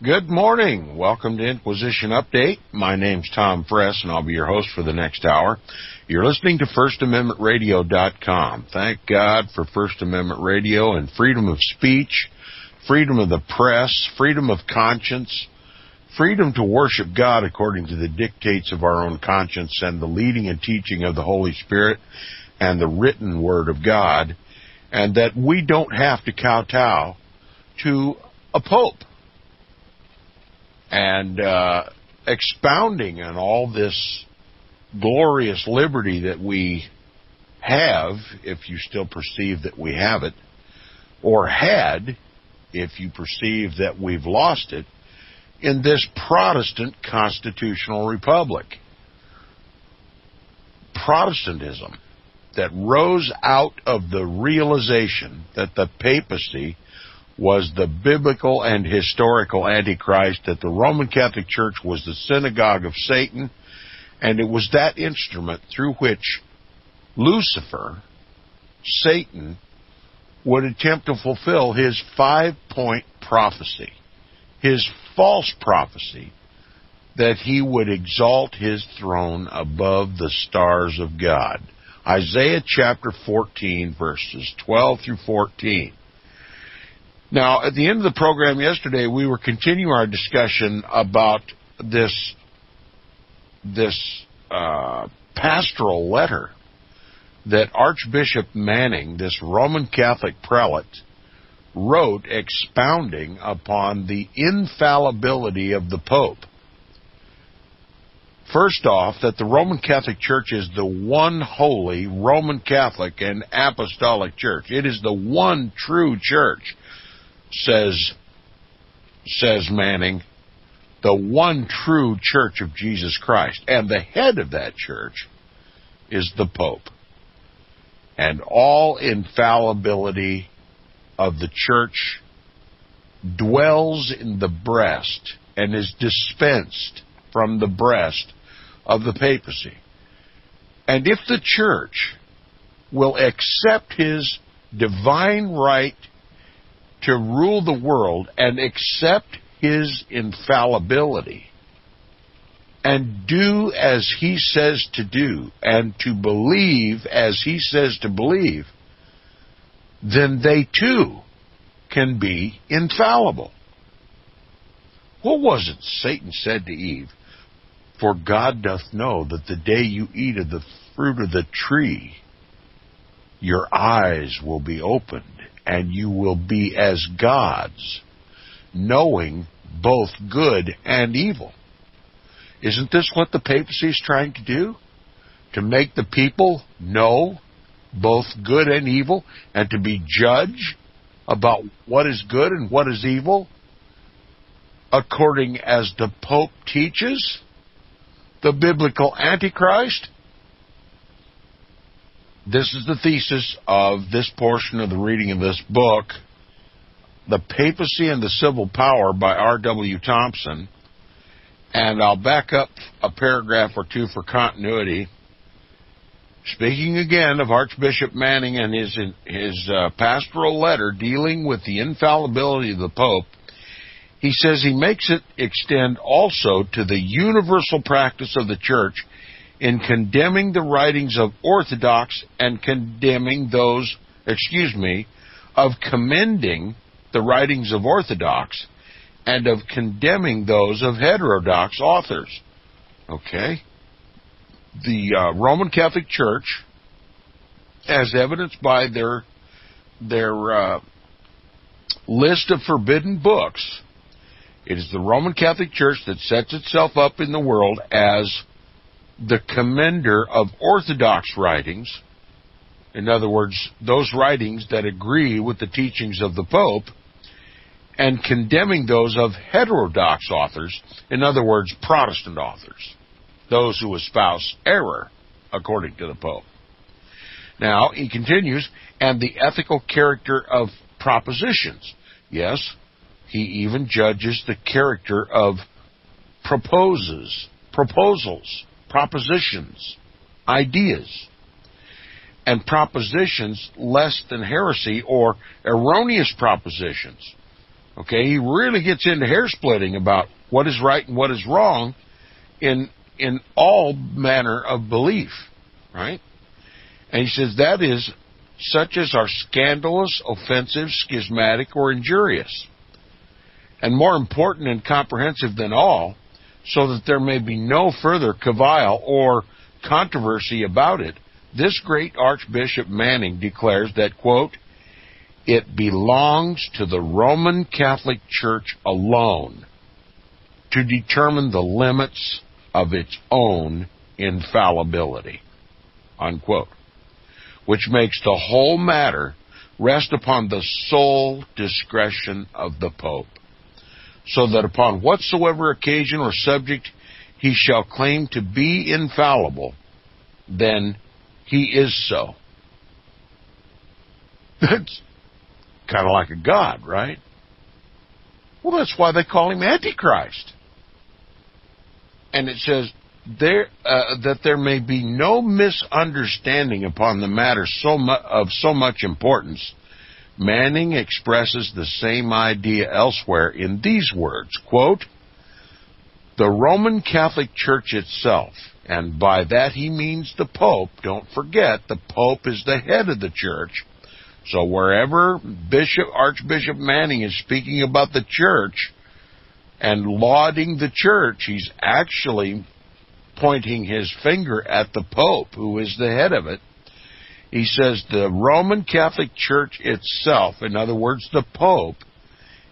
Good morning. Welcome to Inquisition Update. My name's Tom Fress, and I'll be your host for the next hour. You're listening to FirstAmendmentRadio.com. Thank God for First Amendment Radio and freedom of speech, freedom of the press, freedom of conscience, freedom to worship God according to the dictates of our own conscience and the leading and teaching of the Holy Spirit and the written Word of God, and that we don't have to kowtow to a pope. And expounding on all this glorious liberty that we have, if you still perceive that we have it, or had, if you perceive that we've lost it, in this Protestant constitutional republic. Protestantism that rose out of the realization that the papacy was the biblical and historical Antichrist, that the Roman Catholic Church was the synagogue of Satan, and it was that instrument through which Lucifer, Satan, would attempt to fulfill his 5-point prophecy, his false prophecy, that he would exalt his throne above the stars of God. Isaiah chapter 14, verses 12 through 14. Now, at the end of the program yesterday, we were continuing our discussion about this pastoral letter that Archbishop Manning, this Roman Catholic prelate, wrote expounding upon the infallibility of the Pope. First off, that the Roman Catholic Church is the one holy Roman Catholic and Apostolic Church. It is the one true church, says Manning, the one true church of Jesus Christ. And the head of that church is the Pope. And all infallibility of the church dwells in the breast and is dispensed from the breast of the papacy. And if the church will accept his divine right to rule the world and accept his infallibility and do as he says to do and to believe as he says to believe, then they too can be infallible. What was it Satan said to Eve? For God doth know that the day you eat of the fruit of the tree, your eyes will be opened, and you will be as gods, knowing both good and evil. Isn't this what the papacy is trying to do? To make the people know both good and evil, and to be judged about what is good and what is evil, according as the Pope teaches, the biblical Antichrist? This is the thesis of this portion of the reading of this book, The Papacy and the Civil Power by R.W. Thompson. And I'll back up a paragraph or two for continuity. Speaking again of Archbishop Manning and his pastoral letter dealing with the infallibility of the Pope, he says he makes it extend also to the universal practice of the Church in condemning the writings of Orthodox and commending the writings of Orthodox and of condemning those of heterodox authors. Okay? The Roman Catholic Church, as evidenced by their list of forbidden books, it is the Roman Catholic Church that sets itself up in the world as the commender of Orthodox writings, in other words, those writings that agree with the teachings of the Pope, and condemning those of heterodox authors, in other words, Protestant authors, those who espouse error, according to the Pope. Now, he continues, and the ethical character of propositions. Yes, he even judges the character of proposals, propositions, ideas, and propositions less than heresy or erroneous propositions. Okay, he really gets into hair splitting about what is right and what is wrong in all manner of belief, right? And he says that is such as are scandalous, offensive, schismatic, or injurious. And more important and comprehensive than all, so that there may be no further cavil or controversy about it, this great Archbishop Manning declares that, quote, it belongs to the Roman Catholic Church alone to determine the limits of its own infallibility, unquote, which makes the whole matter rest upon the sole discretion of the Pope, so that upon whatsoever occasion or subject he shall claim to be infallible, then he is so. That's kind of like a god, right? Well, that's why they call him Antichrist. And it says that there may be no misunderstanding upon the matter of so much importance. Manning expresses the same idea elsewhere in these words, quote, the Roman Catholic Church itself, and by that he means the Pope. Don't forget, the Pope is the head of the church. So wherever Archbishop Manning is speaking about the church and lauding the church, he's actually pointing his finger at the Pope, who is the head of it. He says the Roman Catholic Church itself, in other words, the Pope,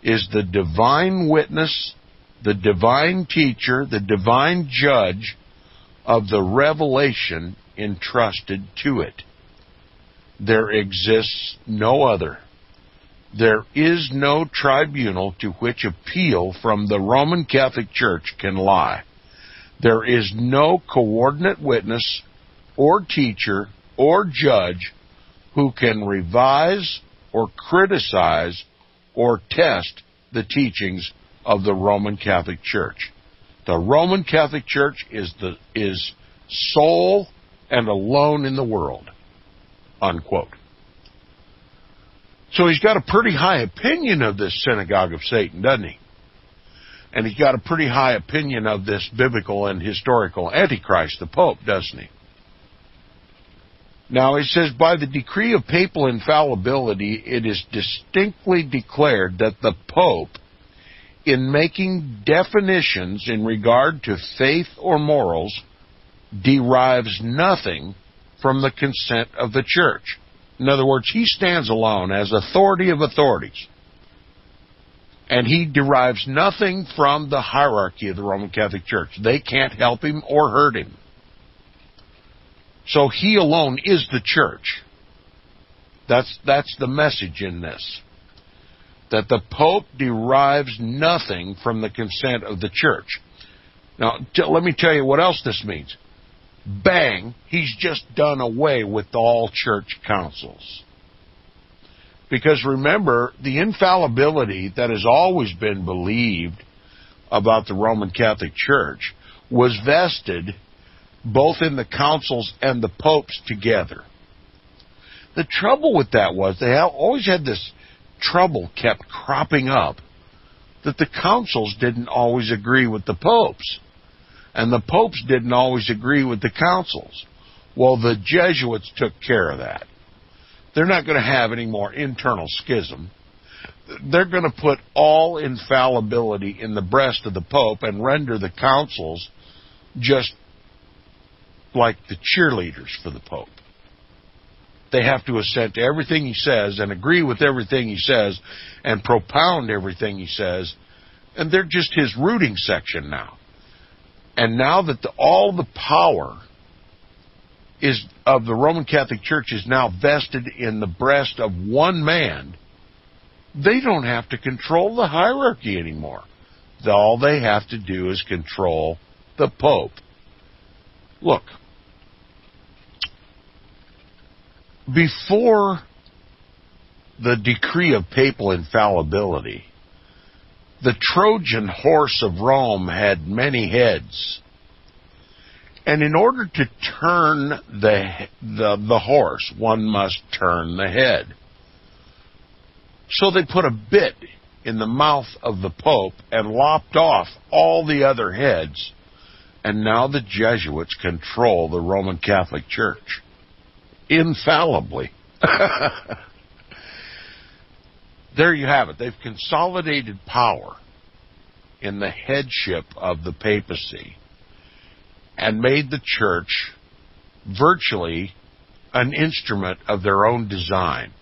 is the divine witness, the divine teacher, the divine judge of the revelation entrusted to it. There exists no other. There is no tribunal to which appeal from the Roman Catholic Church can lie. There is no coordinate witness or teacher or judge who can revise or criticize or test the teachings of the Roman Catholic Church. The Roman Catholic Church is sole and alone in the world, unquote. So he's got a pretty high opinion of this synagogue of Satan, doesn't he? And he's got a pretty high opinion of this biblical and historical Antichrist, the Pope, doesn't he? Now, he says, by the decree of papal infallibility, it is distinctly declared that the Pope, in making definitions in regard to faith or morals, derives nothing from the consent of the Church. In other words, he stands alone as authority of authorities. And he derives nothing from the hierarchy of the Roman Catholic Church. They can't help him or hurt him. So he alone is the church. That's the message in this. That the Pope derives nothing from the consent of the church. Now, let me tell you what else this means. Bang, he's just done away with all church councils. Because remember, the infallibility that has always been believed about the Roman Catholic Church was vested both in the councils and the popes together. The trouble with that was they always had this trouble kept cropping up that the councils didn't always agree with the popes, and the popes didn't always agree with the councils. Well, the Jesuits took care of that. They're not going to have any more internal schism. They're going to put all infallibility in the breast of the Pope and render the councils just like the cheerleaders for the Pope. They have to assent to everything he says and agree with everything he says and propound everything he says, and they're just his rooting section now. And now that all the power is of the Roman Catholic Church is now vested in the breast of one man, they don't have to control the hierarchy anymore. All they have to do is control the Pope. Look, before the decree of papal infallibility, the Trojan horse of Rome had many heads. And in order to turn the horse, one must turn the head. So they put a bit in the mouth of the Pope and lopped off all the other heads, and now the Jesuits control the Roman Catholic Church. Infallibly. There you have it. They've consolidated power in the headship of the papacy and made the church virtually an instrument of their own design.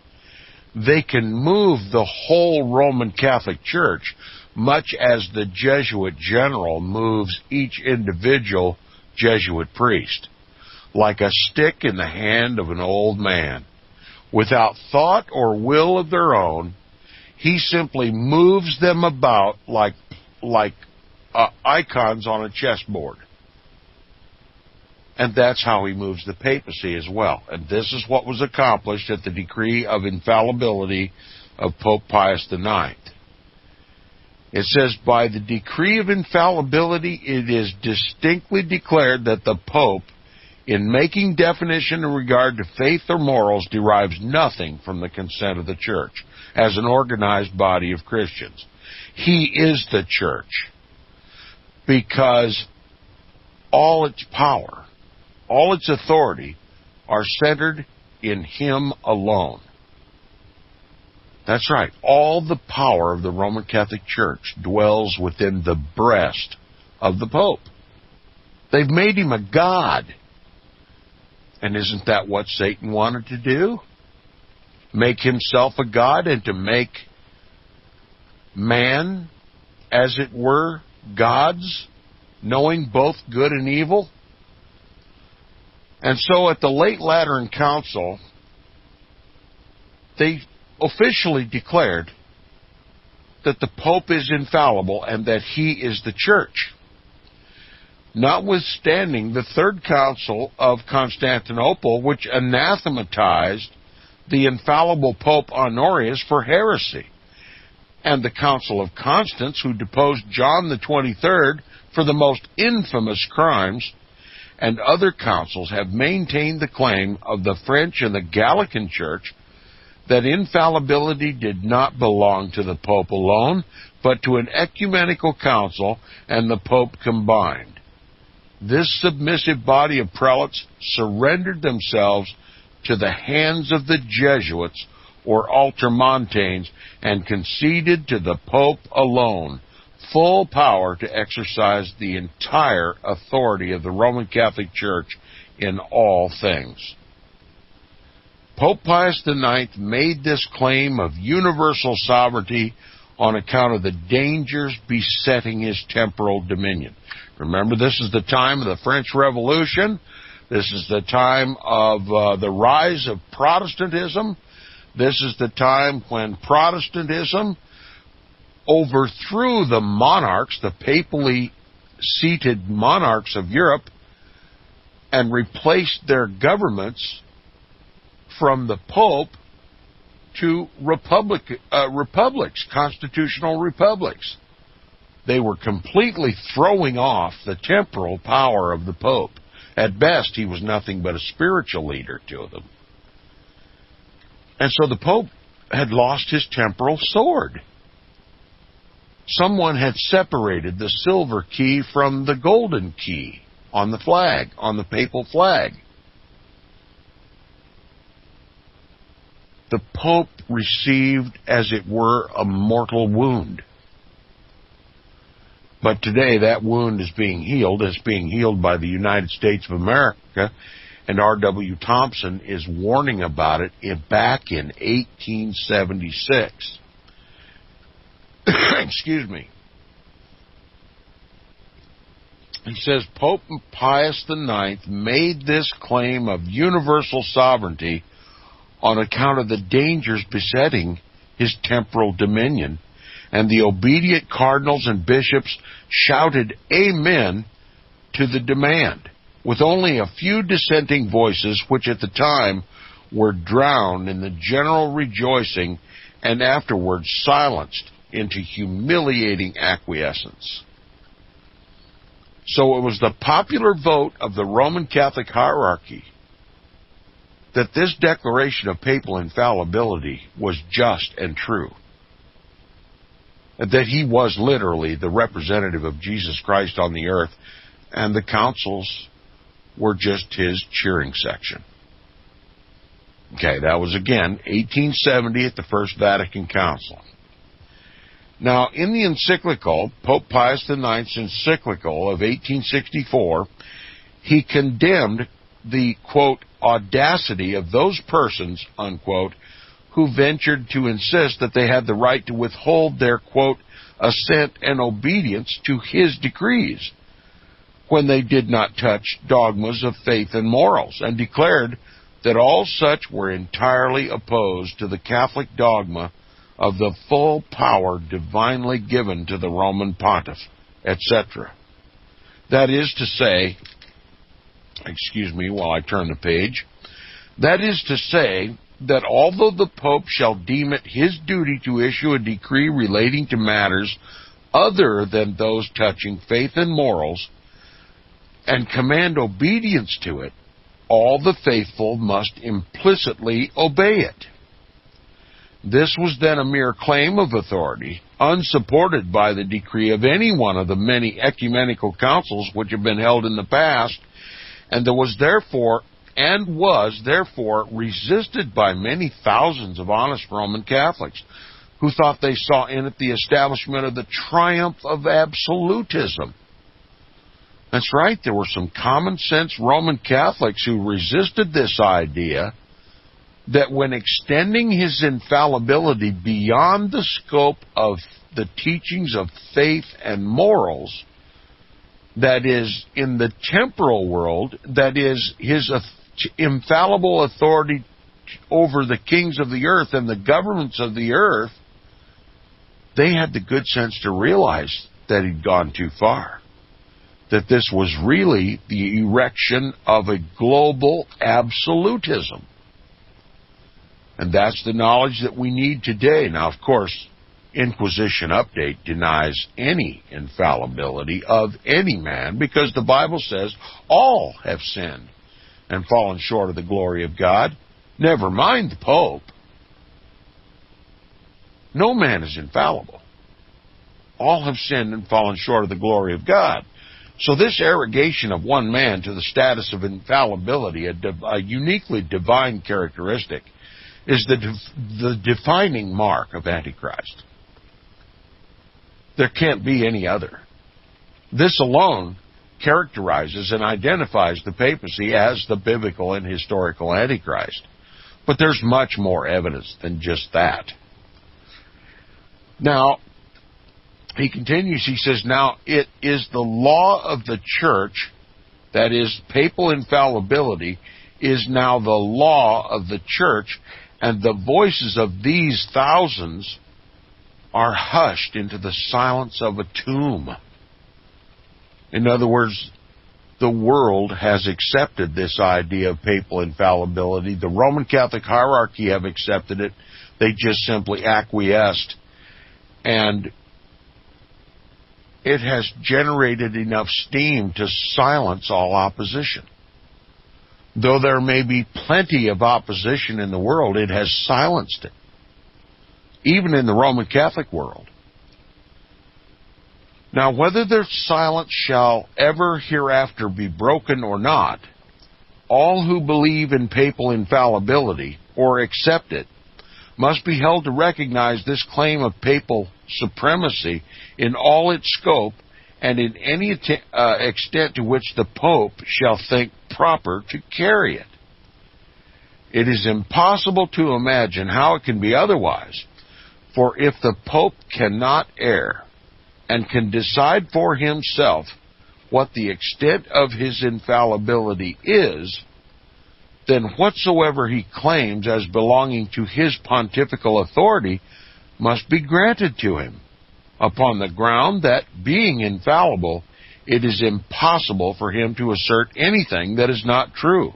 They can move the whole Roman Catholic Church much as the Jesuit general moves each individual Jesuit priest, like a stick in the hand of an old man. Without thought or will of their own, he simply moves them about like icons on a chessboard. And that's how he moves the papacy as well. And this is what was accomplished at the decree of infallibility of Pope Pius IX. It says, by the decree of infallibility, it is distinctly declared that the Pope, in making definition in regard to faith or morals, derives nothing from the consent of the Church as an organized body of Christians. He is the Church because all its power, all its authority are centered in him alone. That's right. All the power of the Roman Catholic Church dwells within the breast of the Pope. They've made him a god. And isn't that what Satan wanted to do? Make himself a god and to make man, as it were, gods, knowing both good and evil? And so at the late Lateran Council, they officially declared that the Pope is infallible and that he is the Church. Notwithstanding the Third Council of Constantinople, which anathematized the infallible Pope Honorius for heresy, and the Council of Constance, who deposed John the 23rd for the most infamous crimes, and other councils have maintained the claim of the French and the Gallican Church that infallibility did not belong to the Pope alone, but to an ecumenical council and the Pope combined. This submissive body of prelates surrendered themselves to the hands of the Jesuits or Ultramontanes and conceded to the Pope alone full power to exercise the entire authority of the Roman Catholic Church in all things. Pope Pius IX made this claim of universal sovereignty on account of the dangers besetting his temporal dominion. Remember, this is the time of the French Revolution. This is the time of the rise of Protestantism. This is the time when Protestantism overthrew the monarchs, the papally seated monarchs of Europe, and replaced their governments from the Pope to republics, constitutional republics. They were completely throwing off the temporal power of the Pope. At best, he was nothing but a spiritual leader to them. And so the Pope had lost his temporal sword. Someone had separated the silver key from the golden key on the flag, on the papal flag. The Pope received, as it were, a mortal wound. But today that wound is being healed. It's being healed by the United States of America, and R.W. Thompson is warning about it back in 1876. Excuse me. He says, Pope Pius IX made this claim of universal sovereignty on account of the dangers besetting his temporal dominion, and the obedient cardinals and bishops shouted amen to the demand, with only a few dissenting voices, which at the time were drowned in the general rejoicing and afterwards silenced into humiliating acquiescence. So it was the popular vote of the Roman Catholic hierarchy that this declaration of papal infallibility was just and true. that he was literally the representative of Jesus Christ on the earth, and the councils were just his cheering section. Okay, that was again 1870 at the First Vatican Council. Now, in the encyclical, Pope Pius IX's encyclical of 1864, he condemned the, quote, audacity of those persons, unquote, who ventured to insist that they had the right to withhold their, quote, assent and obedience to his decrees when they did not touch dogmas of faith and morals, and declared that all such were entirely opposed to the Catholic dogma of the full power divinely given to the Roman Pontiff, etc. That is to say, excuse me while I turn the page, that is to say that although the Pope shall deem it his duty to issue a decree relating to matters other than those touching faith and morals, and command obedience to it, all the faithful must implicitly obey it. This was then a mere claim of authority, unsupported by the decree of any one of the many ecumenical councils which have been held in the past, and was therefore resisted by many thousands of honest Roman Catholics, who thought they saw in it the establishment of the triumph of absolutism. That's right, there were some common-sense Roman Catholics who resisted this idea that when extending his infallibility beyond the scope of the teachings of faith and morals, that is, in the temporal world, that is, his infallible authority over the kings of the earth and the governments of the earth, they had the good sense to realize that he'd gone too far. That this was really the erection of a global absolutism. And that's the knowledge that we need today. Now, of course, Inquisition Update denies any infallibility of any man, because the Bible says all have sinned and fallen short of the glory of God. Never mind the Pope. No man is infallible. All have sinned and fallen short of the glory of God. So this arrogation of one man to the status of infallibility, a uniquely divine characteristic, is the defining mark of Antichrist. There can't be any other. This alone characterizes and identifies the papacy as the biblical and historical Antichrist. But there's much more evidence than just that. Now, he continues, he says, now it is the law of the church, that is, papal infallibility, is now the law of the church, and the voices of these thousands are hushed into the silence of a tomb. In other words, the world has accepted this idea of papal infallibility. The Roman Catholic hierarchy have accepted it. They just simply acquiesced. And it has generated enough steam to silence all opposition. Though there may be plenty of opposition in the world, it has silenced it. Even in the Roman Catholic world. Now, whether their silence shall ever hereafter be broken or not, all who believe in papal infallibility or accept it must be held to recognize this claim of papal supremacy in all its scope and in any extent to which the Pope shall think proper to carry it. It is impossible to imagine how it can be otherwise, for if the Pope cannot err and can decide for himself what the extent of his infallibility is, then whatsoever he claims as belonging to his pontifical authority must be granted to him, upon the ground that, being infallible, it is impossible for him to assert anything that is not true,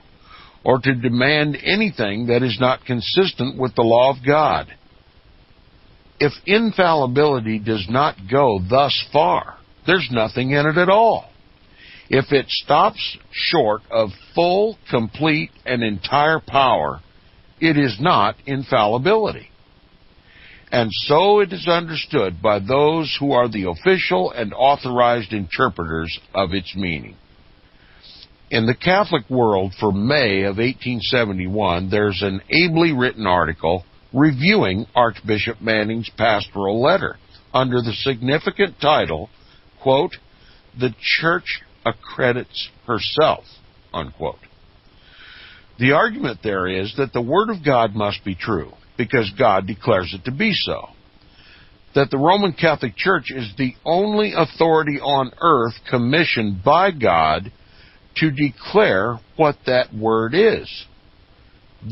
or to demand anything that is not consistent with the law of God. If infallibility does not go thus far, there's nothing in it at all. If it stops short of full, complete, and entire power, it is not infallibility. and so it is understood by those who are the official and authorized interpreters of its meaning. In the Catholic World for May of 1871, there's an ably written article reviewing Archbishop Manning's pastoral letter under the significant title, quote, "The Church Accredits Herself," unquote. The argument there is that the Word of God must be true, because God declares it to be so. That the Roman Catholic Church is the only authority on earth commissioned by God to declare what that Word is.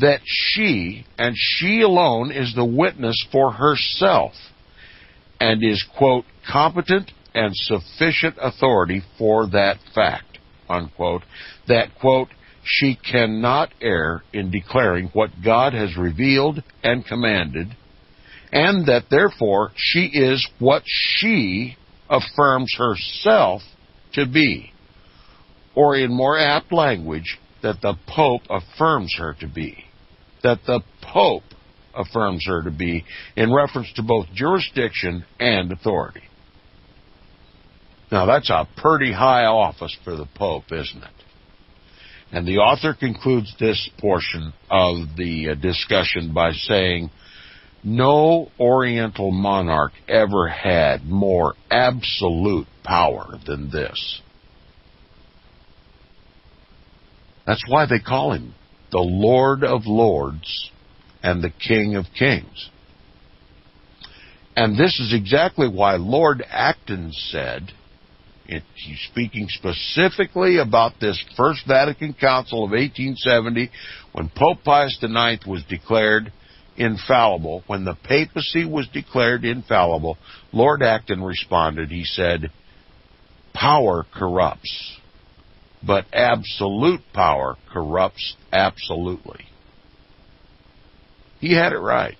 That she, and she alone, is the witness for herself, and is, quote, "competent and sufficient authority for that fact," unquote. That, quote, "she cannot err in declaring what God has revealed and commanded, and that therefore she is what she affirms herself to be," or in more apt language, that the Pope affirms her to be. That the Pope affirms her to be, in reference to both jurisdiction and authority. Now that's a pretty high office for the Pope, isn't it? And the author concludes this portion of the discussion by saying, "No Oriental monarch ever had more absolute power than this." That's why they call him the Lord of Lords and the King of Kings. And this is exactly why Lord Acton said, he's speaking specifically about this First Vatican Council of 1870, when Pope Pius IX was declared infallible. When the papacy was declared infallible, Lord Acton responded, he said, "Power corrupts, but absolute power corrupts absolutely." He had it right.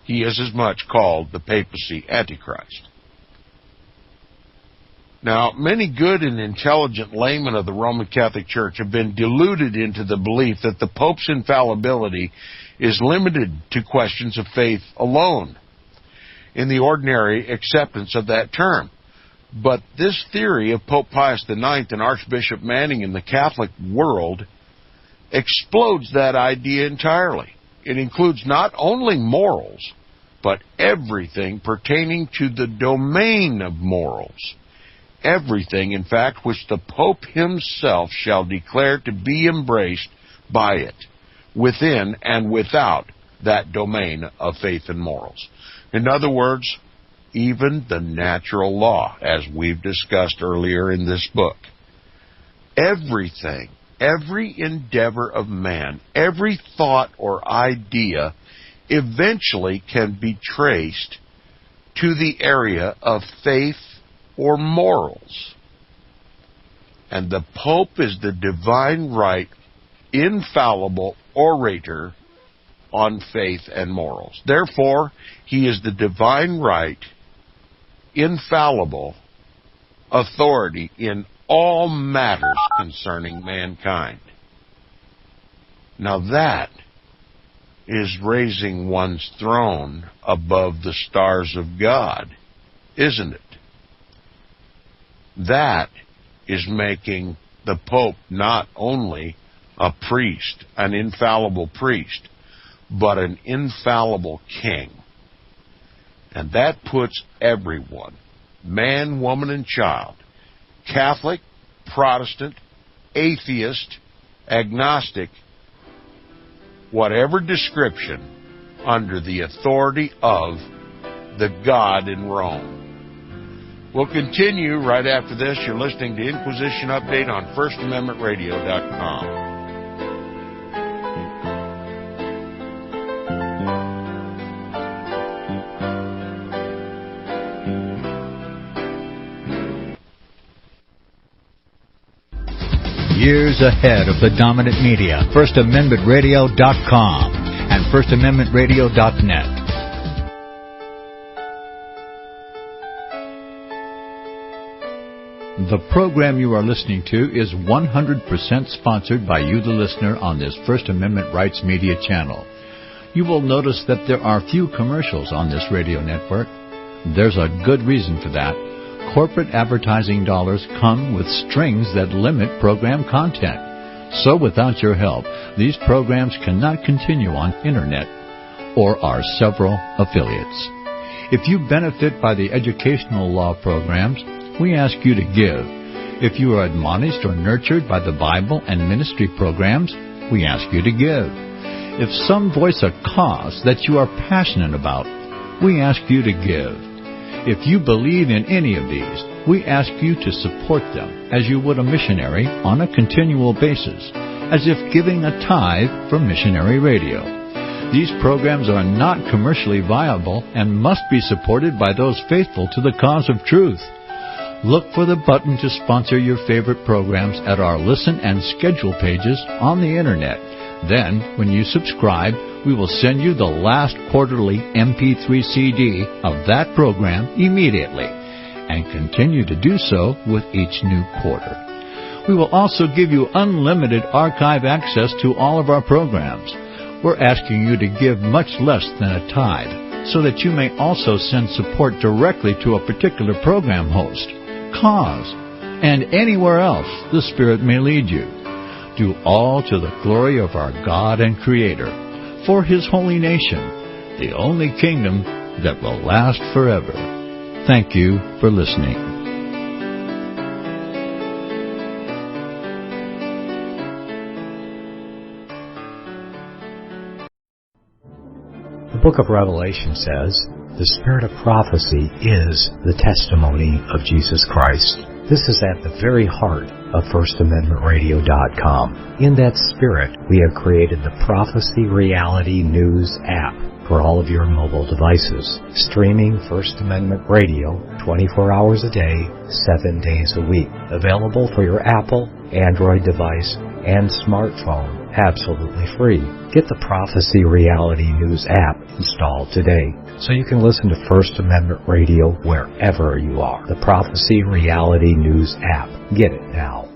He is as much called the papacy Antichrist. Now, many good and intelligent laymen of the Roman Catholic Church have been deluded into the belief that the Pope's infallibility is limited to questions of faith alone, in the ordinary acceptance of that term. But this theory of Pope Pius IX and Archbishop Manning in the Catholic world explodes that idea entirely. It includes not only morals, but everything pertaining to the domain of morals. Everything, in fact, which the Pope himself shall declare to be embraced by it, within and without that domain of faith and morals. In other words, even the natural law, as we've discussed earlier in this book. Everything, every endeavor of man, every thought or idea eventually can be traced to the area of faith or morals. And the Pope is the divine right, infallible orator on faith and morals. Therefore, he is the divine right, infallible authority in all matters concerning mankind. Now that is raising one's throne above the stars of God, isn't it? That is making the Pope not only a priest, an infallible priest, but an infallible king. And that puts everyone, man, woman, and child, Catholic, Protestant, atheist, agnostic, whatever description, under the authority of the God in Rome. We'll continue right after this. You're listening to Inquisition Update on FirstAmendmentRadio.com. Years ahead of the dominant media, FirstAmendmentRadio.com and FirstAmendmentRadio.net. The program you are listening to is 100% sponsored by you, the listener, on this First Amendment Rights Media channel. you will notice that there are few commercials on this radio network. There's a good reason for that. Corporate advertising dollars come with strings that limit program content. So without your help, these programs cannot continue on Internet or our several affiliates. If you benefit by the educational law programs, we ask you to give. If you are admonished or nurtured by the Bible and ministry programs, we ask you to give. If some voice a cause that you are passionate about, we ask you to give. If you believe in any of these, we ask you to support them as you would a missionary on a continual basis, as if giving a tithe for missionary radio. These programs are not commercially viable and must be supported by those faithful to the cause of truth. Look for the button to sponsor your favorite programs at our listen and schedule pages on the Internet. Then, when you subscribe, we will send you the last quarterly MP3 CD of that program immediately, and continue to do so with each new quarter. We will also give you unlimited archive access to all of our programs. We're asking you to give much less than a tithe, so that you may also send support directly to a particular program host, cause, and anywhere else the Spirit may lead you. Do all to the glory of our God and Creator, for His holy nation, the only kingdom that will last forever. Thank you for listening. The book of Revelation says, "The spirit of prophecy is the testimony of Jesus Christ." This is at the very heart of FirstAmendmentRadio.com. In that spirit, we have created the Papacy Reality News app for all of your mobile devices, streaming First Amendment Radio 24 hours a day, 7 days a week. Available for your Apple, Android device, and smartphone, absolutely free. Get the Papacy Reality News app installed today, so you can listen to First Amendment Radio wherever you are. The Papacy Reality News app. Get it now.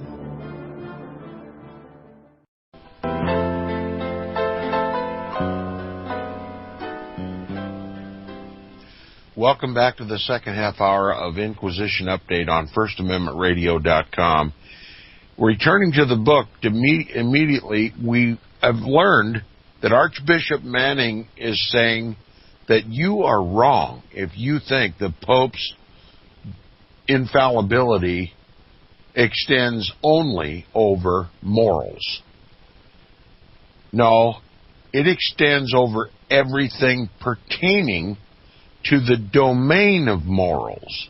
Welcome back to the second half hour of Inquisition Update on FirstAmendmentRadio.com. Returning to the book, immediately we have learned that Archbishop Manning is saying that you are wrong if you think the Pope's infallibility extends only over morals. No, it extends over everything pertaining to the domain of morals.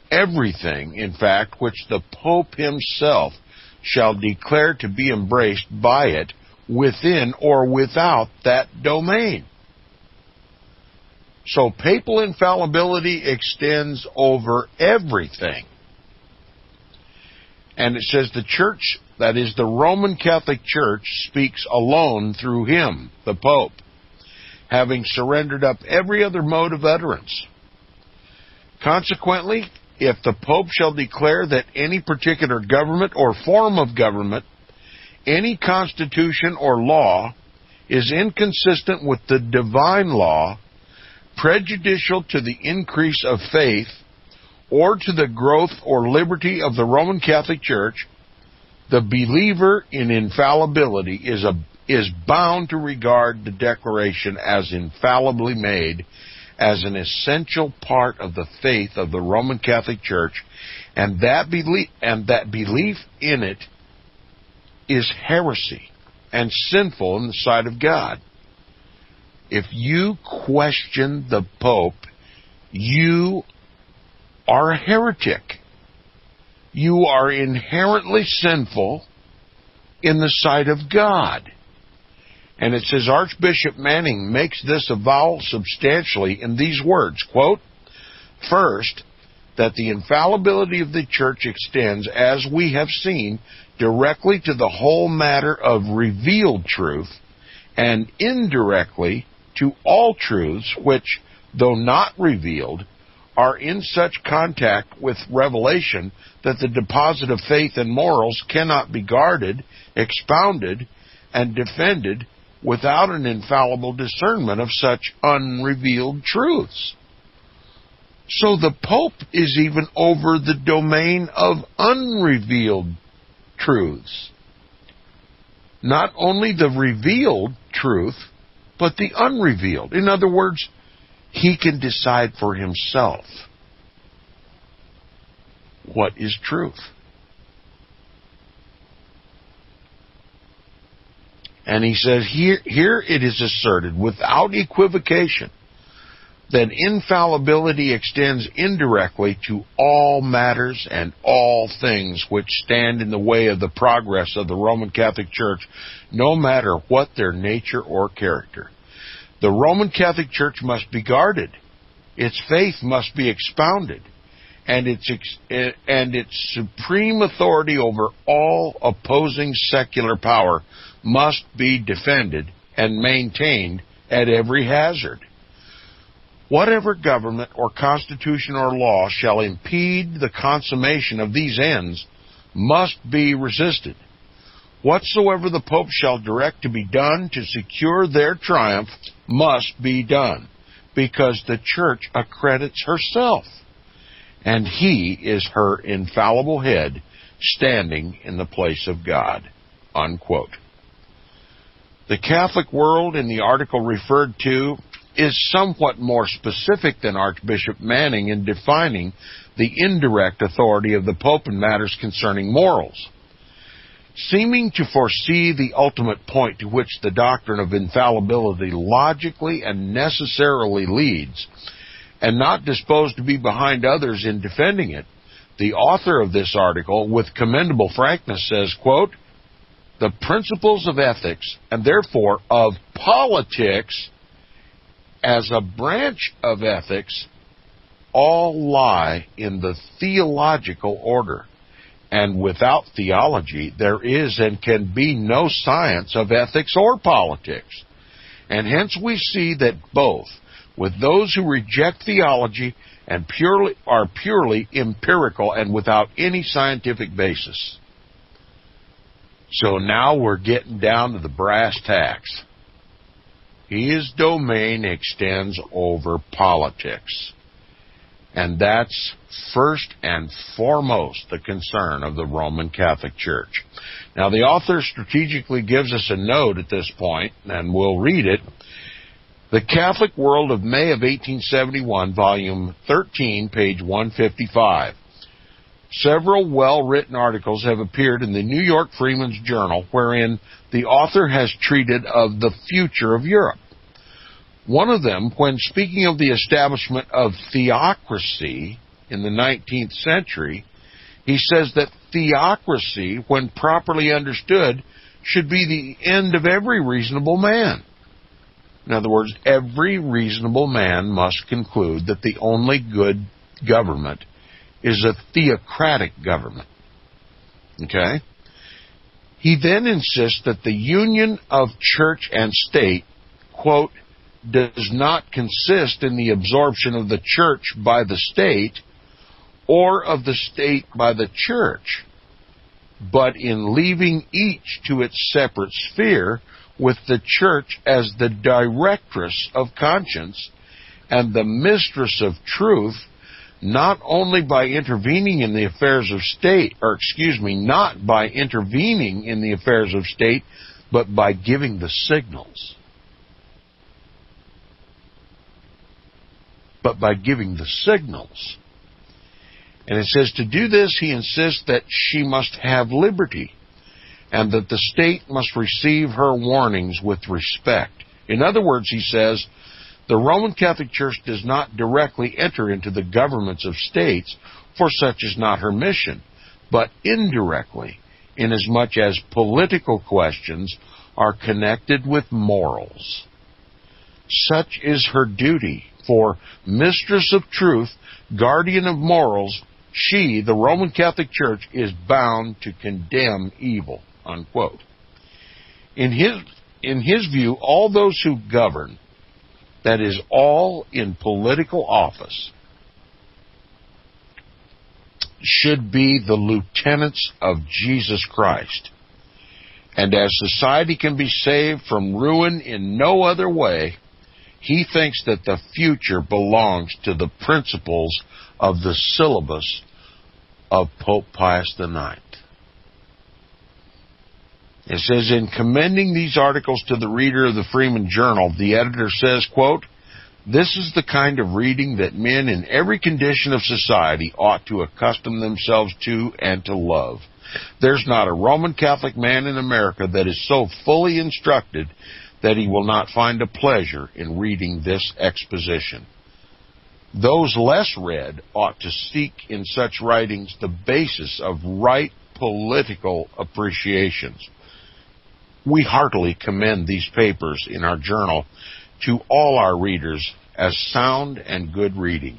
Everything, in fact, which the Pope himself shall declare to be embraced by it within or without that domain. So papal infallibility extends over everything. And it says the Church, that is the Roman Catholic Church, speaks alone through him, the Pope, having surrendered up every other mode of utterance. Consequently, if the Pope shall declare that any particular government or form of government, any constitution or law, is inconsistent with the divine law, prejudicial to the increase of faith, or to the growth or liberty of the Roman Catholic Church, the believer in infallibility is bound to regard the declaration as infallibly made as an essential part of the faith of the Roman Catholic Church, and that belief in it is heresy and sinful in the sight of God. If you question the Pope, you are a heretic. You are inherently sinful in the sight of God. And it says Archbishop Manning makes this avowal substantially in these words, quote, "First, that the infallibility of the Church extends, as we have seen, directly to the whole matter of revealed truth, and indirectly to all truths which, though not revealed, are in such contact with revelation that the deposit of faith and morals cannot be guarded, expounded, and defended without an infallible discernment of such unrevealed truths. So the Pope is even over the domain of unrevealed truths. Not only the revealed truth, but the unrevealed. In other words, he can decide for himself what is truth. And he says, here it is asserted without equivocation that infallibility extends indirectly to all matters and all things which stand in the way of the progress of the Roman Catholic Church, no matter what their nature or character. The Roman Catholic Church must be guarded. Its faith must be expounded. And its supreme authority over all opposing secular power must be defended and maintained at every hazard. Whatever government or constitution or law shall impede the consummation of these ends must be resisted. Whatsoever the Pope shall direct to be done to secure their triumph must be done, because the Church accredits herself, and he is her infallible head standing in the place of God." Unquote. The Catholic world in the article referred to is somewhat more specific than Archbishop Manning in defining the indirect authority of the Pope in matters concerning morals. Seeming to foresee the ultimate point to which the doctrine of infallibility logically and necessarily leads, and not disposed to be behind others in defending it, the author of this article, with commendable frankness, says, quote, "The principles of ethics, and therefore of politics as a branch of ethics, all lie in the theological order. And without theology, there is and can be no science of ethics or politics. And hence we see that both, with those who reject theology and are purely empirical and without any scientific basis." So now we're getting down to the brass tacks. His domain extends over politics. And that's first and foremost the concern of the Roman Catholic Church. Now, the author strategically gives us a note at this point, and we'll read it. The Catholic World of May of 1871, volume 13, page 155. Several well-written articles have appeared in the New York Freeman's Journal, wherein the author has treated of the future of Europe. One of them, when speaking of the establishment of theocracy in the 19th century, he says that theocracy, when properly understood, should be the end of every reasonable man. In other words, every reasonable man must conclude that the only good government is a theocratic government. Okay? He then insists that the union of church and state, quote, "does not consist in the absorption of the church by the state or of the state by the church, but in leaving each to its separate sphere, with the church as the directress of conscience and the mistress of truth, not only by intervening in the affairs of state, not by intervening in the affairs of state, but by giving the signals." And it says to do this, he insists that she must have liberty, and that the state must receive her warnings with respect. In other words, he says, the Roman Catholic Church does not directly enter into the governments of states, for such is not her mission, but indirectly, inasmuch as political questions are connected with morals. Such is her duty, for mistress of truth, guardian of morals, she, the Roman Catholic Church, is bound to condemn evil. Unquote. In his view, all those who govern, that is, all in political office, should be the lieutenants of Jesus Christ. And as society can be saved from ruin in no other way, he thinks that the future belongs to the principles of the syllabus of Pope Pius IX. It says, in commending these articles to the reader of the Freeman Journal, the editor says, quote, "This is the kind of reading that men in every condition of society ought to accustom themselves to and to love. There's not a Roman Catholic man in America that is so fully instructed that he will not find a pleasure in reading this exposition. Those less read ought to seek in such writings the basis of right political appreciations." We heartily commend these papers in our journal to all our readers as sound and good reading.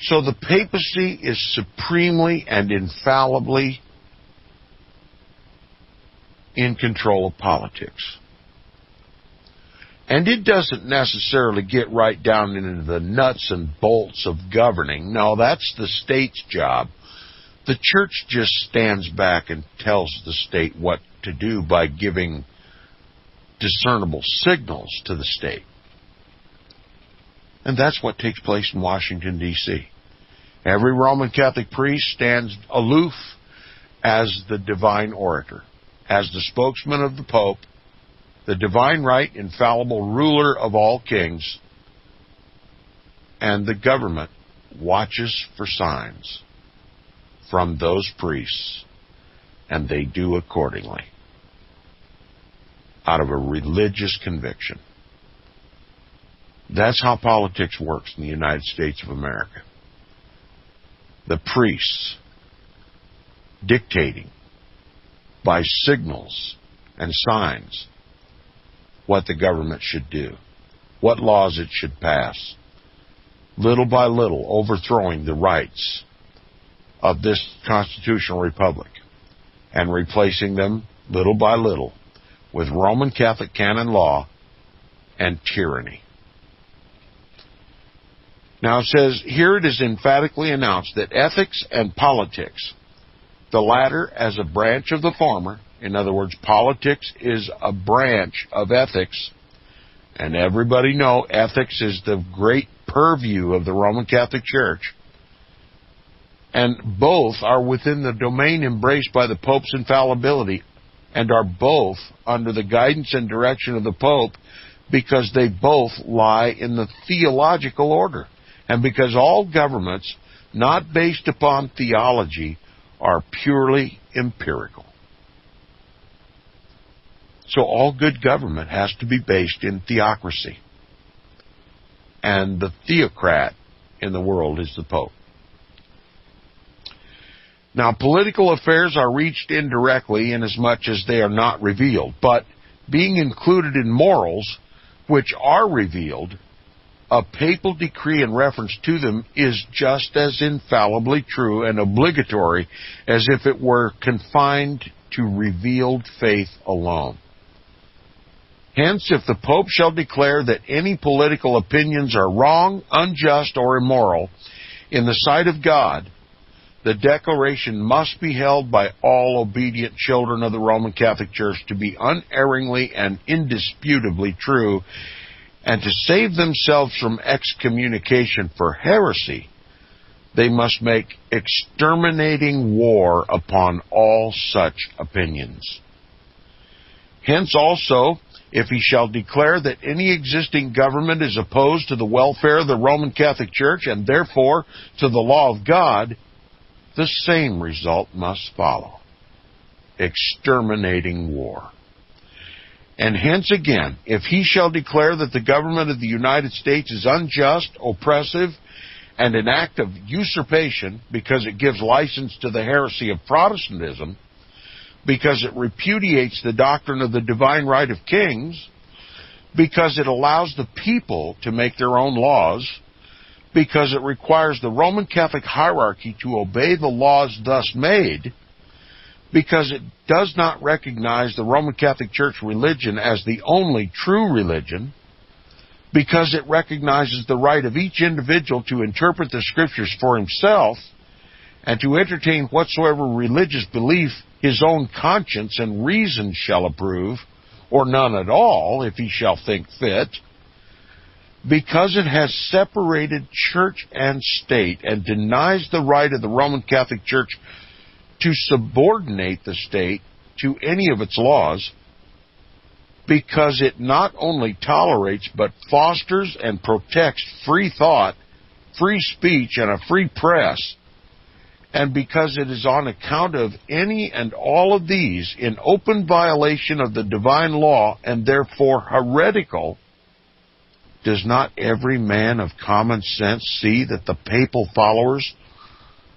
So the papacy is supremely and infallibly in control of politics. And it doesn't necessarily get right down into the nuts and bolts of governing. No, that's the state's job. The church just stands back and tells the state what to do by giving discernible signals to the state. And that's what takes place in Washington, D.C. Every Roman Catholic priest stands aloof as the divine orator, as the spokesman of the Pope, the divine right, infallible ruler of all kings, and the government watches for signs from those priests, and they do accordingly, out of a religious conviction. That's how politics works in the United States of America. The priests dictating by signals and signs what the government should do, what laws it should pass, little by little overthrowing the rights of this constitutional republic and replacing them little by little with Roman Catholic canon law and tyranny. Now it says, here it is emphatically announced that ethics and politics, the latter as a branch of the former, in other words, politics is a branch of ethics, and everybody know ethics is the great purview of the Roman Catholic Church, and both are within the domain embraced by the Pope's infallibility and are both under the guidance and direction of the Pope because they both lie in the theological order and because all governments not based upon theology are purely empirical. So all good government has to be based in theocracy. And the theocrat in the world is the Pope. Now, political affairs are reached indirectly inasmuch as they are not revealed, but being included in morals, which are revealed, a papal decree in reference to them is just as infallibly true and obligatory as if it were confined to revealed faith alone. Hence, if the Pope shall declare that any political opinions are wrong, unjust, or immoral in the sight of God, the declaration must be held by all obedient children of the Roman Catholic Church to be unerringly and indisputably true, and to save themselves from excommunication for heresy, they must make exterminating war upon all such opinions. Hence also, if he shall declare that any existing government is opposed to the welfare of the Roman Catholic Church and therefore to the law of God, the same result must follow: exterminating war. And hence again, if he shall declare that the government of the United States is unjust, oppressive, and an act of usurpation because it gives license to the heresy of Protestantism, because it repudiates the doctrine of the divine right of kings, because it allows the people to make their own laws, because it requires the Roman Catholic hierarchy to obey the laws thus made, because it does not recognize the Roman Catholic Church religion as the only true religion, because it recognizes the right of each individual to interpret the Scriptures for himself and to entertain whatsoever religious belief his own conscience and reason shall approve, or none at all, if he shall think fit, because it has separated church and state and denies the right of the Roman Catholic Church to subordinate the state to any of its laws, because it not only tolerates but fosters and protects free thought, free speech, and a free press, and because it is on account of any and all of these in open violation of the divine law and therefore heretical, does not every man of common sense see that the papal followers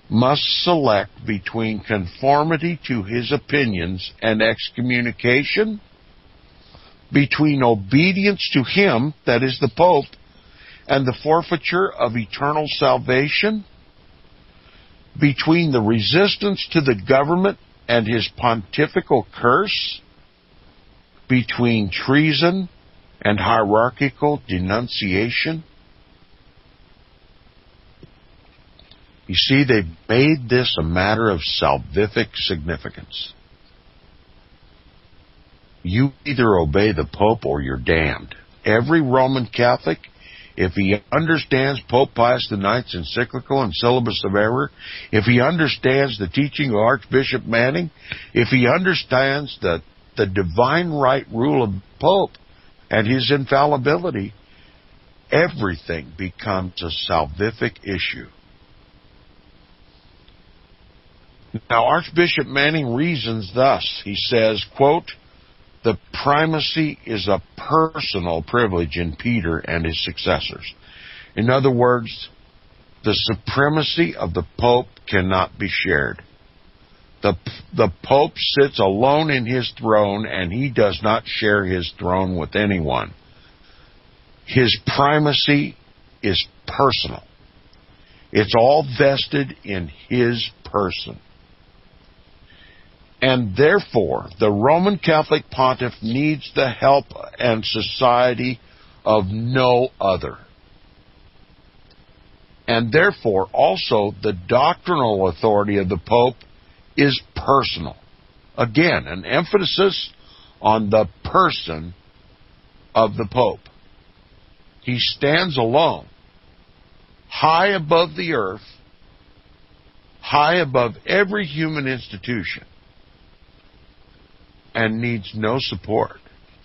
must select between conformity to his opinions and excommunication, between obedience to him, that is the Pope, and the forfeiture of eternal salvation, between the resistance to the government and his pontifical curse, between treason and hierarchical denunciation? You see, they've made this a matter of salvific significance. You either obey the Pope or you're damned. Every Roman Catholic, if he understands Pope Pius IX's encyclical and syllabus of error, if he understands the teaching of Archbishop Manning, if he understands the divine right rule of the Pope and his infallibility, everything becomes a salvific issue. Now, Archbishop Manning reasons thus. He says, quote, "The primacy is a personal privilege in Peter and his successors." In other words, the supremacy of the Pope cannot be shared. The Pope sits alone in his throne, and he does not share his throne with anyone. His primacy is personal. It's all vested in his person. And therefore, the Roman Catholic Pontiff needs the help and society of no other. And therefore, also, the doctrinal authority of the Pope is personal. Again, an emphasis on the person of the Pope. He stands alone, high above the earth, high above every human institution, and needs no support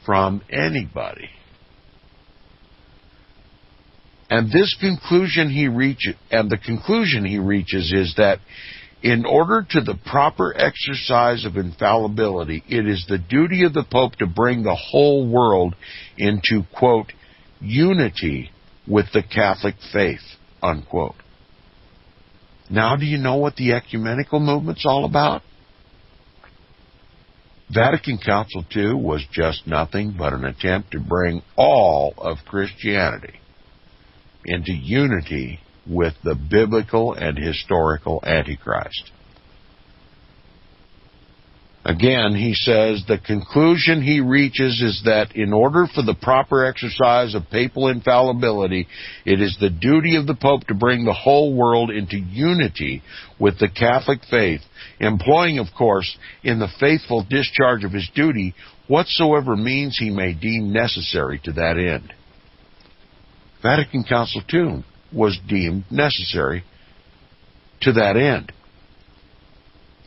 from anybody. And the conclusion he reaches is that in order to the proper exercise of infallibility, it is the duty of the Pope to bring the whole world into, quote, unity with the Catholic faith, unquote. Now, do you know what the ecumenical movement's all about? Vatican Council II was just nothing but an attempt to bring all of Christianity into unity with the biblical and historical Antichrist. Again, he says, the conclusion he reaches is that in order for the proper exercise of papal infallibility, it is the duty of the Pope to bring the whole world into unity with the Catholic faith, employing, of course, in the faithful discharge of his duty, whatsoever means he may deem necessary to that end. Vatican Council II was deemed necessary to that end.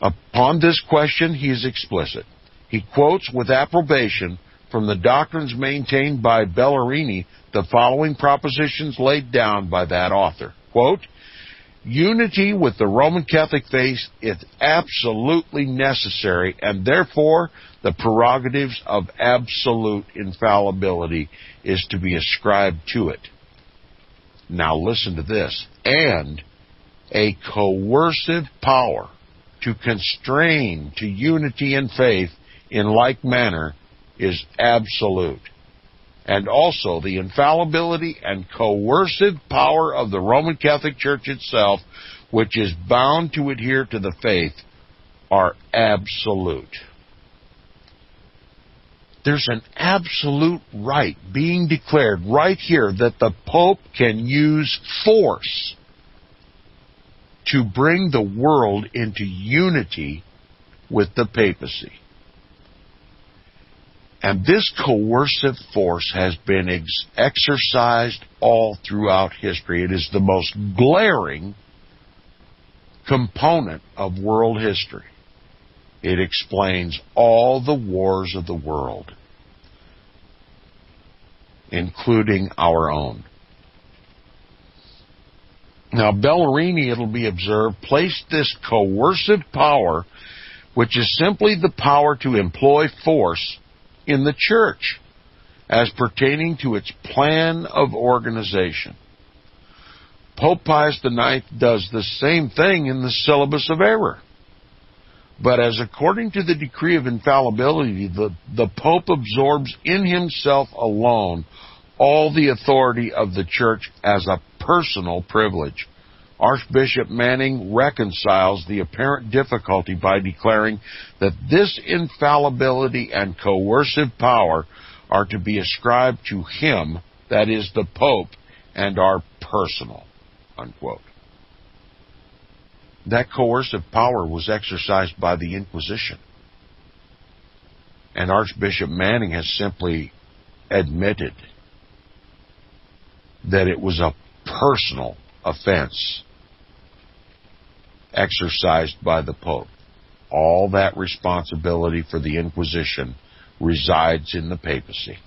Upon this question, he is explicit. He quotes with approbation from the doctrines maintained by Bellarmine the following propositions laid down by that author. Quote, unity with the Roman Catholic faith is absolutely necessary, and therefore the prerogatives of absolute infallibility is to be ascribed to it. Now listen to this. And a coercive power to constrain to unity and faith in like manner is absolute. And also the infallibility and coercive power of the Roman Catholic Church itself, which is bound to adhere to the faith, are absolute. There's an absolute right being declared right here that the Pope can use force to bring the world into unity with the papacy. And this coercive force has been exercised all throughout history. It is the most glaring component of world history. It explains all the wars of the world, including our own. Now, Bellarmine, it'll be observed, placed this coercive power, which is simply the power to employ force, in the church as pertaining to its plan of organization. Pope Pius IX does the same thing in the Syllabus of Error. But as according to the decree of infallibility, the Pope absorbs in himself alone all the authority of the church as a personal privilege. Archbishop Manning reconciles the apparent difficulty by declaring that this infallibility and coercive power are to be ascribed to him, that is, the Pope, and are personal, unquote. That coercive power was exercised by the Inquisition. And Archbishop Manning has simply admitted that it was a personal offense exercised by the Pope. All that responsibility for the Inquisition resides in the papacy.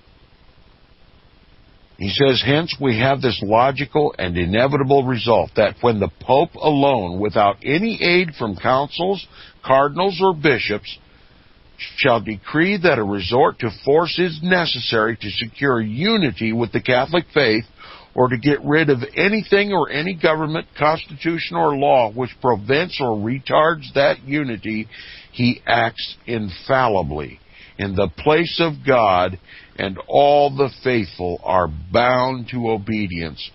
He says, hence we have this logical and inevitable result that when the Pope alone, without any aid from councils, cardinals, or bishops, shall decree that a resort to force is necessary to secure unity with the Catholic faith, or to get rid of anything or any government, constitution, or law which prevents or retards that unity, he acts infallibly in the place of God, and all the faithful are bound to obedience,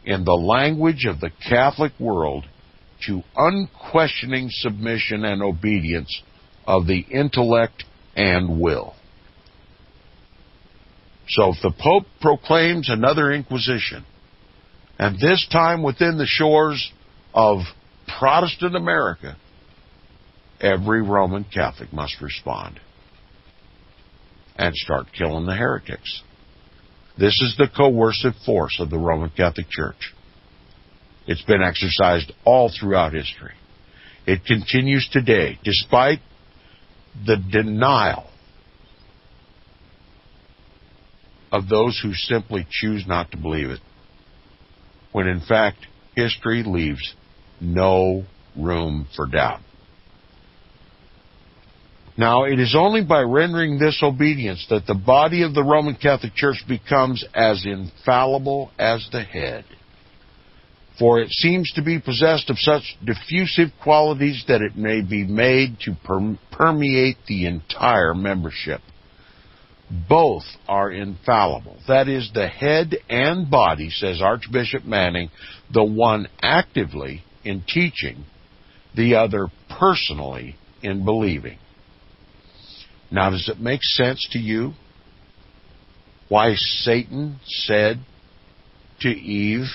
in the language of the Catholic world, to unquestioning submission and obedience of the intellect and will. So if the Pope proclaims another Inquisition, and this time within the shores of Protestant America, every Roman Catholic must respond and start killing the heretics. This is the coercive force of the Roman Catholic Church. It's been exercised all throughout history. It continues today, despite the denial of those who simply choose not to believe it, when in fact history leaves no room for doubt. Now, it is only by rendering this obedience that the body of the Roman Catholic Church becomes as infallible as the head, for it seems to be possessed of such diffusive qualities that it may be made to permeate the entire membership. Both are infallible. That is, the head and body, says Archbishop Manning, the one actively in teaching, the other personally in believing. Now, does it make sense to you why Satan said to Eve,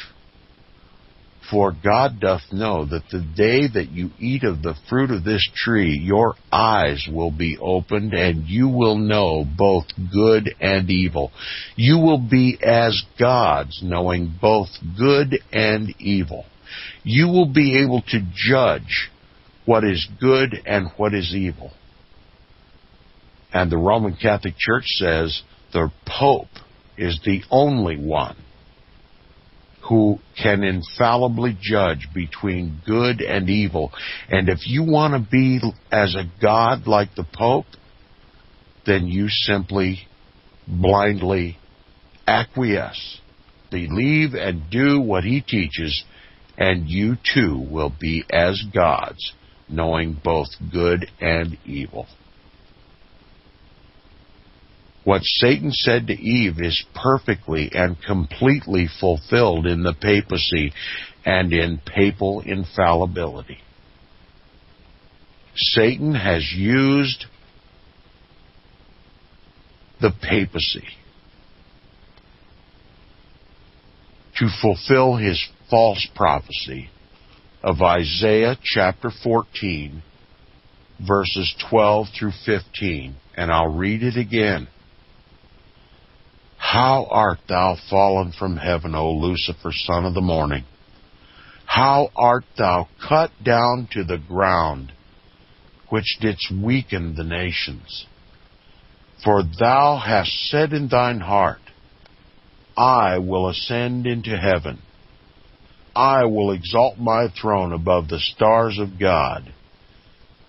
"For God doth know that the day that you eat of the fruit of this tree, your eyes will be opened, and you will know both good and evil. You will be as gods, knowing both good and evil. You will be able to judge what is good and what is evil." And the Roman Catholic Church says the Pope is the only one who can infallibly judge between good and evil. And if you want to be as a god like the Pope, then you simply blindly acquiesce, believe and do what he teaches, and you too will be as gods, knowing both good and evil. What Satan said to Eve is perfectly and completely fulfilled in the papacy and in papal infallibility. Satan has used the papacy to fulfill his false prophecy of Isaiah chapter 14, verses 12 through 15, and I'll read it again. How art thou fallen from heaven, O Lucifer, son of the morning? How art thou cut down to the ground, which didst weaken the nations? For thou hast said in thine heart, I will ascend into heaven. I will exalt my throne above the stars of God.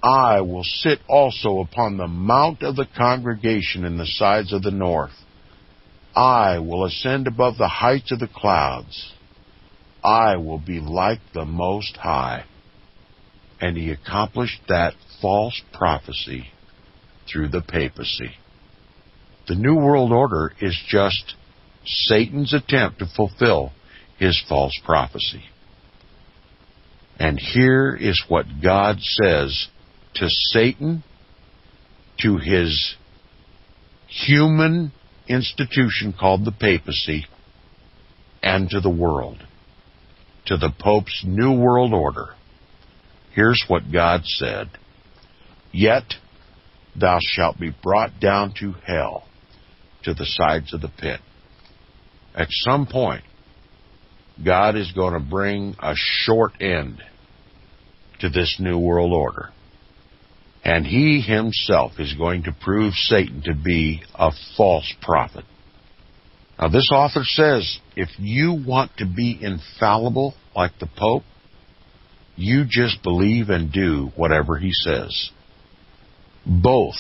I will sit also upon the mount of the congregation in the sides of the north. I will ascend above the heights of the clouds. I will be like the Most High. And he accomplished that false prophecy through the papacy. The New World Order is just Satan's attempt to fulfill his false prophecy. And here is what God says to Satan, to his human institution called the papacy, and to the world, to the Pope's New World Order. Here's what God said. Yet thou shalt be brought down to hell, to the sides of the pit. At some point, God is going to bring a short end to this New World Order. And he himself is going to prove Satan to be a false prophet. Now, this author says, if you want to be infallible like the Pope, you just believe and do whatever he says. Both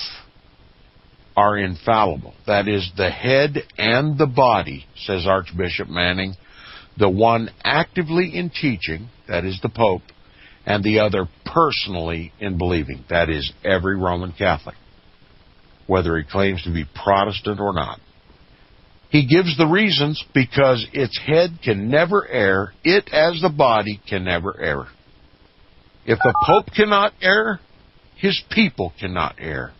are infallible. That is, the head and the body, says Archbishop Manning, the one actively in teaching, that is the Pope, and the other personally in believing, that is every Roman Catholic, whether he claims to be Protestant or not. He gives the reasons because its head can never err, it as the body can never err. If the Pope cannot err, his people cannot err.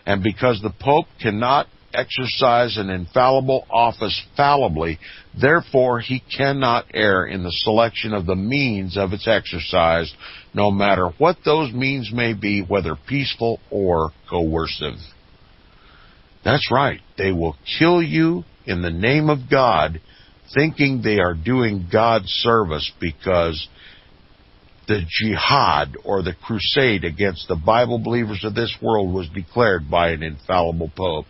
And because the Pope cannot exercise an infallible office fallibly, therefore he cannot err in the selection of the means of its exercise, no matter what those means may be, whether peaceful or coercive. That's right. They will kill you in the name of God, thinking they are doing God's service because the jihad or the crusade against the Bible believers of this world was declared by an infallible Pope.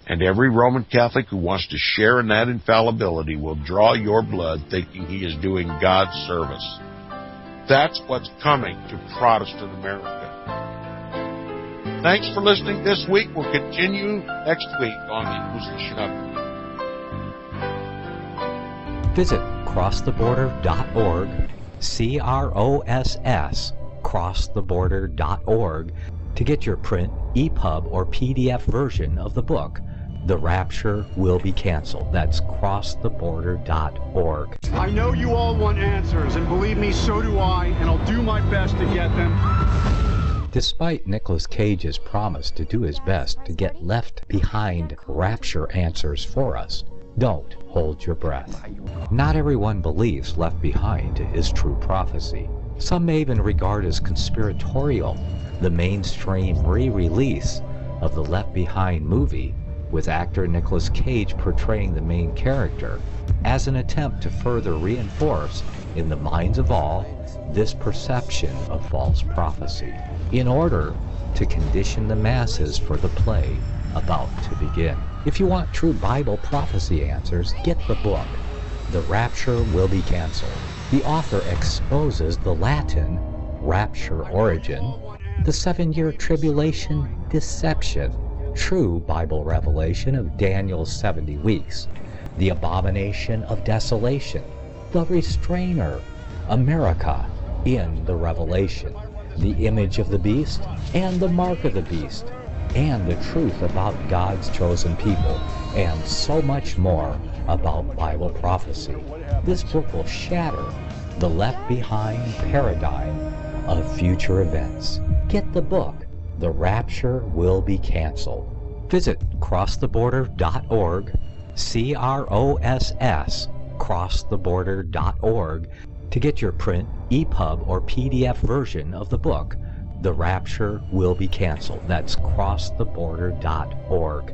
And every Roman Catholic who wants to share in that infallibility will draw your blood thinking he is doing God's service. That's what's coming to Protestant America. Thanks for listening this week. We'll continue next week on Inquisition Update. Visit crosstheborder.org, CROSS, crosstheborder.org, to get your print, EPUB, or PDF version of the book, The Rapture Will Be Canceled. That's crosstheborder.org. I know you all want answers, and believe me, so do I, and I'll do my best to get them. Despite Nicolas Cage's promise to do his best to get left behind rapture answers for us, don't hold your breath. Not everyone believes Left Behind is true prophecy. Some may even regard as conspiratorial the mainstream re-release of the Left Behind movie, with actor Nicolas Cage portraying the main character, as an attempt to further reinforce in the minds of all this perception of false prophecy, in order to condition the masses for the play about to begin. If you want true Bible prophecy answers, get the book, The Rapture Will Be Canceled. The author exposes the Latin rapture origin, the 7-year tribulation deception, true Bible revelation of Daniel's 70 weeks, the abomination of desolation, the restrainer, America in the Revelation, the image of the beast and the mark of the beast, and the truth about God's chosen people, and so much more about Bible prophecy. This book will shatter the Left Behind paradigm of future events. Get the book, The Rapture Will Be Canceled. Visit crosstheborder.org, CROSS, crosstheborder.org, to get your print, EPUB, or PDF version of the book, the rapture will be canceled. That's crosstheborder.org.